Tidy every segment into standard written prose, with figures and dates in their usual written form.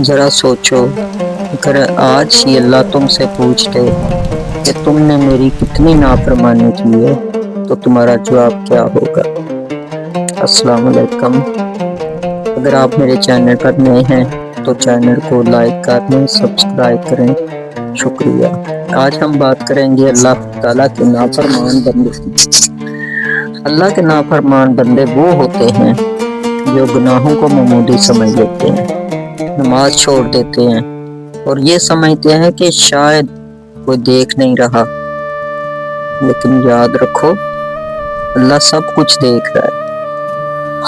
ذرا سوچو، اگر آج یہ اللہ تم سے پوچھتے کہ تم نے میری کتنی نافرمانی کی ہے تو تمہارا جواب کیا ہوگا؟ السلام علیکم۔ اگر آپ میرے چینل پر نئے ہیں تو چینل کو لائک کریں، سبسکرائب کریں، شکریہ۔ آج ہم بات کریں گے اللہ تعالیٰ کے نافرمان بندے کی۔ اللہ کے نافرمان بندے وہ ہوتے ہیں جو گناہوں کو معمولی سمجھ لیتے ہیں، نماز چھوڑ دیتے ہیں اور یہ سمجھتے ہیں کہ شاید کوئی دیکھ نہیں رہا، لیکن یاد رکھو اللہ سب کچھ دیکھ رہا ہے،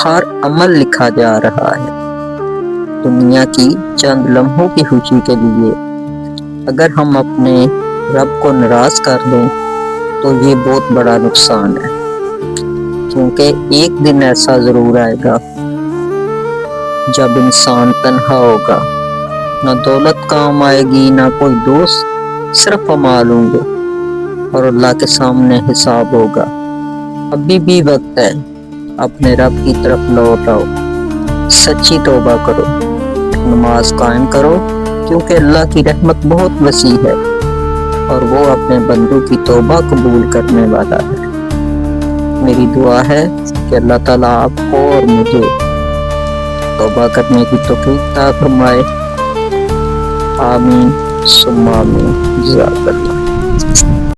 ہر عمل لکھا جا رہا ہے۔ دنیا کی چند لمحوں کی خوشی کے لیے اگر ہم اپنے رب کو ناراض کر دیں تو یہ بہت بڑا نقصان ہے، کیونکہ ایک دن ایسا ضرور آئے گا جب انسان تنہا ہوگا، نہ دولت کام آئے گی، نہ کوئی دوست، صرف اعمال ہوں گے اور اللہ کے سامنے حساب ہوگا۔ ابھی بھی وقت ہے، اپنے رب کی طرف لوٹ آؤ، سچی توبہ کرو، نماز قائم کرو، کیونکہ اللہ کی رحمت بہت وسیع ہے اور وہ اپنے بندوں کی توبہ قبول کرنے والا ہے۔ میری دعا ہے کہ اللہ تعالیٰ آپ کو اور مجھے توبہ کرنے کی توفیق عطا فرمائے۔ آمین ثم آمین۔ جزاک اللہ۔